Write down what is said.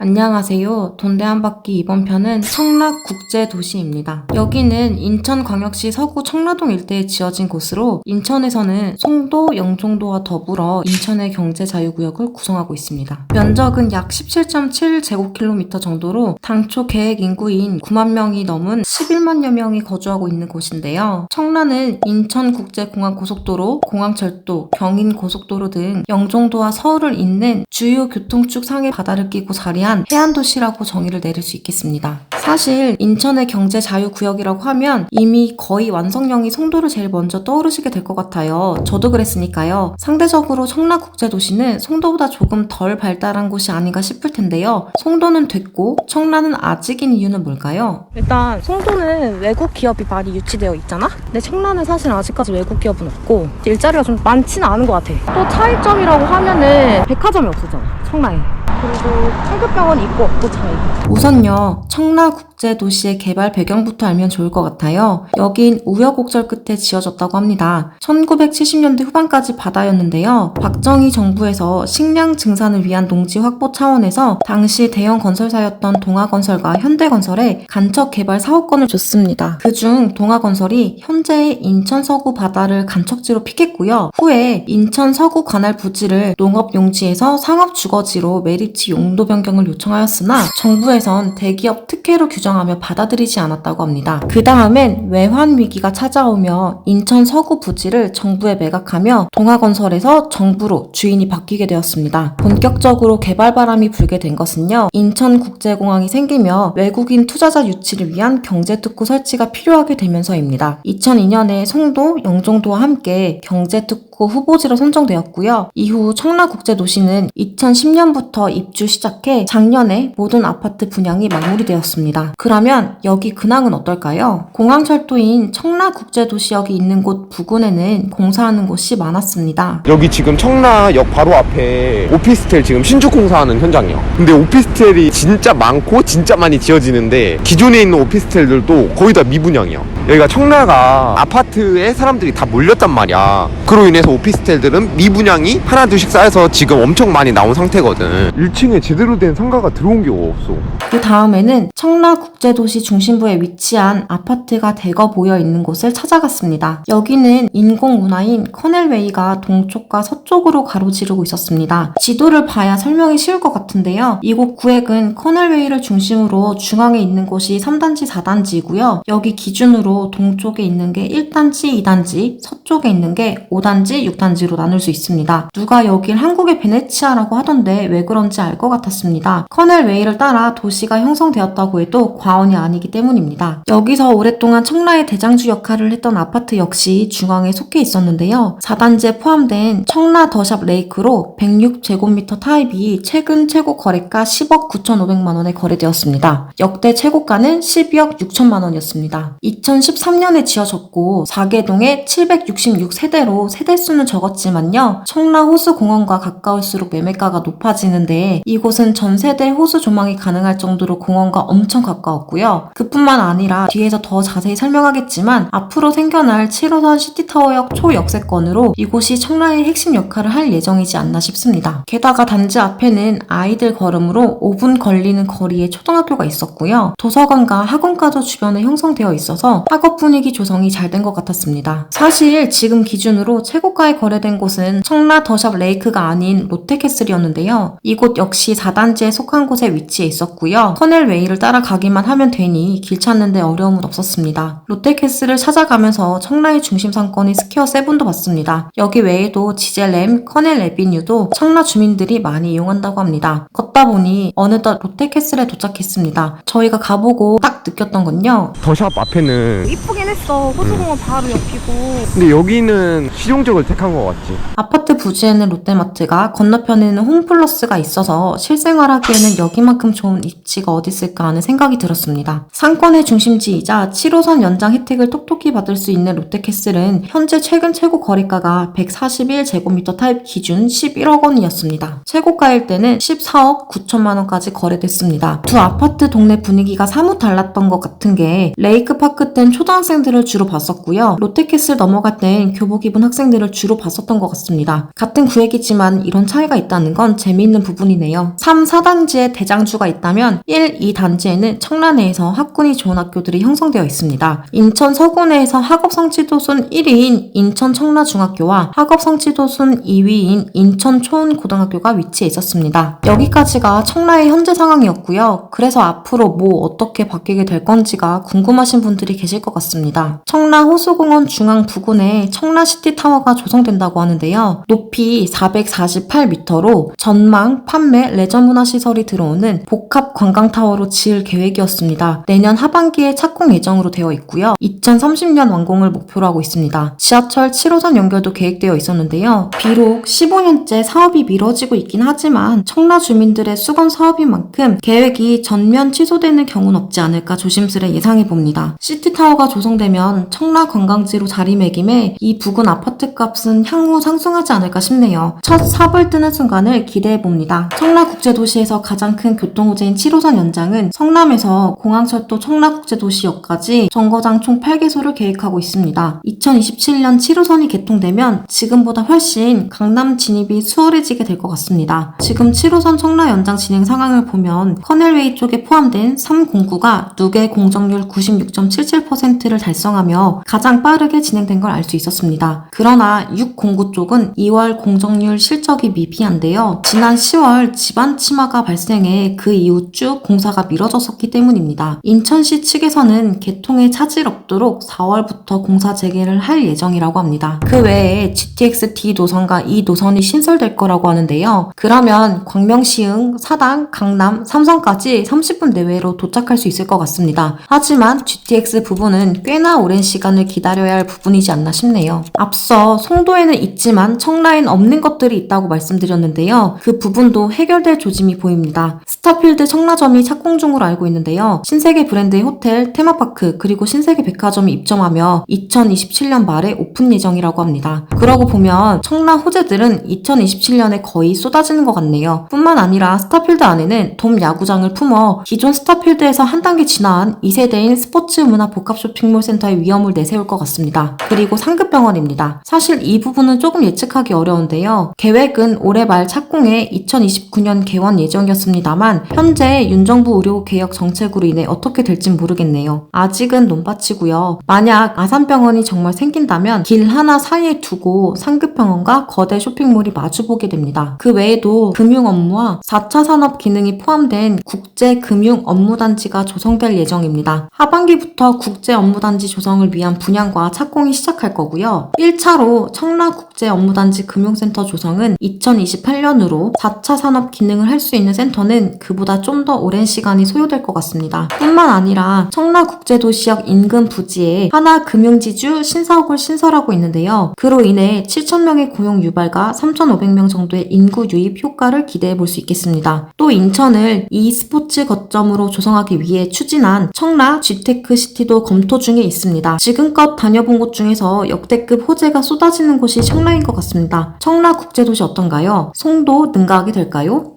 안녕하세요. 돈대 한 바퀴 이번 편은 청라국제도시입니다. 여기는 인천광역시 서구 청라동 일대에 지어진 곳으로 인천에서는 송도, 영종도와 더불어 인천의 경제자유구역을 구성하고 있습니다. 면적은 약 17.7제곱킬로미터 정도로 당초 계획 인구인 9만 명이 넘은 11만여 명이 거주하고 있는 곳인데요. 청라는 인천국제공항고속도로, 공항철도, 경인고속도로 등 영종도와 서울을 잇는 주요 교통축 상의 바다를 끼고 자리한 해안도시라고 정의를 내릴 수 있겠습니다. 사실 인천의 경제자유구역이라고 하면 이미 거의 완성형이 송도를 제일 먼저 떠오르시게 될 것 같아요. 저도 그랬으니까요. 상대적으로 청라국제도시는 송도보다 조금 덜 발달한 곳이 아닌가 싶을 텐데요. 송도는 됐고 청라는 아직인 이유는 뭘까요? 일단 송도는 외국 기업이 많이 유치되어 있잖아? 근데 청라는 사실 아직까지 외국 기업은 없고 일자리가 좀 많지는 않은 것 같아. 또 차이점이라고 하면은 백화점이 없었잖아, 청라에. 그리고 청급병원 있고 없고 차이. 우선요, 청라국제도시의 개발 배경부터 알면 좋을 것 같아요. 여긴 우여곡절 끝에 지어졌다고 합니다. 1970년대 후반까지 바다였는데요. 박정희 정부에서 식량 증산을 위한 농지 확보 차원에서 당시 대형 건설사였던 동아건설과 현대건설에 간척 개발 사업권을 줬습니다. 그중 동아건설이 현재의 인천 서구 바다를 간척지로 픽했고요. 후에 인천 서구 관할 부지를 농업용지에서 상업주거지로 매립 용도 변경을 요청하였으나 정부에선 대기업 특혜로 규정하며 받아들이지 않았다고 합니다. 그 다음엔 외환 위기가 찾아오며 인천 서구 부지를 정부에 매각하며 동아건설에서 정부로 주인이 바뀌게 되었습니다. 본격적으로 개발 바람이 불게 된 것은요, 인천국제공항이 생기며 외국인 투자자 유치를 위한 경제특구 설치가 필요하게 되면서입니다. 2002년에 송도, 영종도와 함께 경제특구 후보지로 선정되었고요. 이후 청라국제도시는 2010년부터 입주 시작해 작년에 모든 아파트 분양이 마무리되었습니다. 그러면 여기 근황은 어떨까요? 공항철도인 청라국제도시역이 있는 곳 부근에는 공사하는 곳이 많았습니다. 여기 지금 청라역 바로 앞에 오피스텔 지금 신축 공사하는 현장이요. 근데 오피스텔이 진짜 많고 진짜 많이 지어지는데 기존에 있는 오피스텔들도 거의 다 미분양이요. 여기가 청라가 아파트에 사람들이 다 몰렸단 말이야. 그로 인해서 오피스텔들은 미분양이 하나 둘씩 쌓여서 지금 엄청 많이 나온 상태거든. 1층에 제대로 된 상가가 들어온 게 없어. 그 다음에는 청라국제도시 중심부에 위치한 아파트가 대거 모여 있는 곳을 찾아갔습니다. 여기는 인공운하인 커넬웨이가 동쪽과 서쪽으로 가로지르고 있었습니다. 지도를 봐야 설명이 쉬울 것 같은데요. 이곳 구획은 커넬웨이를 중심으로 중앙에 있는 곳이 3단지, 4단지이고요. 여기 기준으로 동쪽에 있는 게 1단지, 2단지, 서쪽에 있는 게 5단지, 6단지로 나눌 수 있습니다. 누가 여길 한국의 베네치아라고 하던데 왜 그런지 알 것 같았습니다. 커넬웨이를 따라 도시가 형성되었다고 해도 과언이 아니기 때문입니다. 여기서 오랫동안 청라의 대장주 역할을 했던 아파트 역시 중앙에 속해 있었는데요. 4단지에 포함된 청라 더샵 레이크로 106제곱미터 타입이 최근 최고 거래가 10억 9,500만 원에 거래되었습니다. 역대 최고가는 12억 6천만 원이었습니다. 2013년에 지어졌고 4개동에 766세대로 세대수는 적었지만요. 청라 호수공원과 가까울수록 매매가가 높아지는데 이곳은 전세대 호수 조망이 가능할 정도로 공원과 엄청 가까웠고요. 그뿐만 아니라 뒤에서 더 자세히 설명하겠지만 앞으로 생겨날 7호선 시티타워역 초역세권으로 이곳이 청라의 핵심 역할을 할 예정이지 않나 싶습니다. 게다가 단지 앞에는 아이들 걸음으로 5분 걸리는 거리에 초등학교가 있었고요. 도서관과 학원과도 주변에 형성되어 있어서 학업 분위기 조성이 잘 된 것 같았습니다. 사실 지금 기준으로 최고가에 거래된 곳은 청라 더샵 레이크가 아닌 롯데캐슬이었는데요. 이곳 역시 4단지에 속한 곳에 위치해 있었고요. 커넬웨이를 따라가기만 하면 되니 길 찾는데 어려움은 없었습니다. 롯데캐슬을 찾아가면서 청라의 중심 상권인 스퀘어 세븐도 봤습니다. 여기 외에도 지젤램, 커넬 에비뉴도 청라 주민들이 많이 이용한다고 합니다. 걷다 보니 어느덧 롯데캐슬에 도착했습니다. 저희가 가보고 딱 느꼈던 건요, 더샵 앞에는 이쁘긴 했어. 호수공원 바로 옆이고. 근데 여기는 실용적을 택한 것 같지. 아파트 부지에는 롯데마트가, 건너편에는 홈플러스가 있어서 실생활하기에는 여기만큼 좋은 입지가 어디 있을까 하는 생각이 들었습니다. 상권의 중심지이자 7호선 연장 혜택을 톡톡히 받을 수 있는 롯데캐슬은 현재 최근 최고 거래가가 141제곱미터 타입 기준 11억 원이었습니다. 최고가일 때는 14억 9천만 원까지 거래됐습니다. 두 아파트 동네 분위기가 사뭇 달랐던 것 같은 게 레이크파크 땐 초등학생들을 주로 봤었고요. 롯데캐슬 넘어갈 땐 교복 입은 학생들을 주로 봤었던 것 같습니다. 같은 구획이지만 이런 차이가 있다는 건 재미있는 부분이네요. 3, 4단지에 대장주가 있다면 1, 2단지에는 청라 내에서 학군이 좋은 학교들이 형성되어 있습니다. 인천 서구 내에서 학업성취도순 1위인 인천 청라중학교와 학업성취도순 2위인 인천 초운고등학교가 위치해 있었습니다. 여기까지가 청라의 현재 상황이었고요. 그래서 앞으로 뭐 어떻게 바뀌게 될 건지가 궁금하신 분들이 계실 것 같습니다. 청라 호수공원 중앙 부근에 청라시티타워가 조성된다고 하는데요. 높이 448m로 전망, 판매, 레저 문화시설이 들어오는 복합 관광타워로 지을 계획이었습니다. 내년 하반기에 착공 예정으로 되어 있고요. 2030년 완공을 목표로 하고 있습니다. 지하철 7호선 연결도 계획되어 있었는데요. 비록 15년째 사업이 미뤄지고 있긴 하지만 청라 주민들의 수건 사업인 만큼 계획이 전면 취소되는 경우는 없지 않을까 조심스레 예상해 봅니다. 시티타워가 조성되면 청라 관광지로 자리매김해 이 부근 아파트 값은 향후 상승하지 않을까 싶네요. 첫 삽을 뜨는 순간을 기대해 봅니다. 청라국제도시에서 가장 큰 교통호재인 7호선 연장은 성남에서 공항철도 청라국제도시역까지 정거장 총 8개소를 계획하고 있습니다. 2027년 7호선이 개통되면 지금보다 훨씬 강남 진입이 수월해지게 될 것 같습니다. 지금 7호선 청라 연장 진행 상황을 보면 커넬웨이 쪽에 포함된 309가 누계 공정률 96.77%를 달성하며 가장 빠르게 진행된 걸 알 수 있었습니다. 그러나 609 쪽은 2월 공정률 실적이 미비한데요. 지난 10월 집안 침하가 발생해 그 이후 쭉 공사가 미뤄졌었기 때문입니다. 인천시 측에서는 개통에 차질 없도록 4월부터 공사 재개를 할 예정이라고 합니다. 그 외에 GTX D 노선과 E 노선이 신설될 거라고 하는데요. 그러면 광명시흥, 사당, 강남, 삼성까지 30분 내외로 도착할 수 있을 것 같습니다. 하지만 GTX 부분은 꽤나 오랜 시간을 기다려야 할 부분이지 않나 싶네요. 앞서 송도에는 있지만 청라엔 없는 것들이 있다고 말씀드렸는데요. 그 부분도 해결될 조짐이 보입니다. 스타필드 청라점이 착공 중으로 알고 있는데요. 신세계 브랜드의 호텔, 테마파크, 그리고 신세계 백화점이 입점하며 2027년 말에 오픈 예정이라고 합니다. 그러고 보면 청라 호재들은 2027년에 거의 쏟아지는 것 같네요. 뿐만 아니라 스타필드 안에는 돔 야구장을 품어 기존 스타필드에서 한 단계 진화한 2세대인 스포츠 문화 복합 쇼핑몰 센터의 위험을 내세울 것 같습니다. 그리고 상급병원입니다. 사실 이 부분은 조금 예측하기 어려운데요. 계획은 올해 말 착공해 2029년 개원 예정이었습니다만 현재 윤정부 의료개혁 정책으로 인해 어떻게 될진 모르겠네요. 아직은 논밭이고요. 만약 아산병원이 정말 생긴다면 길 하나 사이에 두고 상급병원과 거대 쇼핑몰이 마주보게 됩니다. 그 외에도 금융 업무와 4차 산업 기능이 포함된 국제금융업무단지가 조성될 예정입니다. 하반기부터 국제업무단지 조성을 위한 분양과 착공이 시작할 거고요. 1차로 청라국제업무단지 금융센터 조성은 2028년으로 4차 산업 기능을 할 수 있는 센터는 그보다 좀 더 오랜 시간이 소요될 것 같습니다. 뿐만 아니라 청라국제도시역 인근 부지에 하나금융지주 신사옥을 신설하고 있는데요. 그로 인해 7,000명의 고용 유발과 3,500명 정도의 인구 유입 효과를 기대해 볼 수 있겠습니다. 또 인천을 e스포츠 거점으로 조성하기 위해 추진한 청라 G테크 시티도 검토 중에 있습니다. 지금껏 다녀본 곳 중에서 역대급 호재가 쏟아지는 곳이 청라인 것 같습니다. 청라 국제도시 어떤가요? 송도 능가하게 될까요?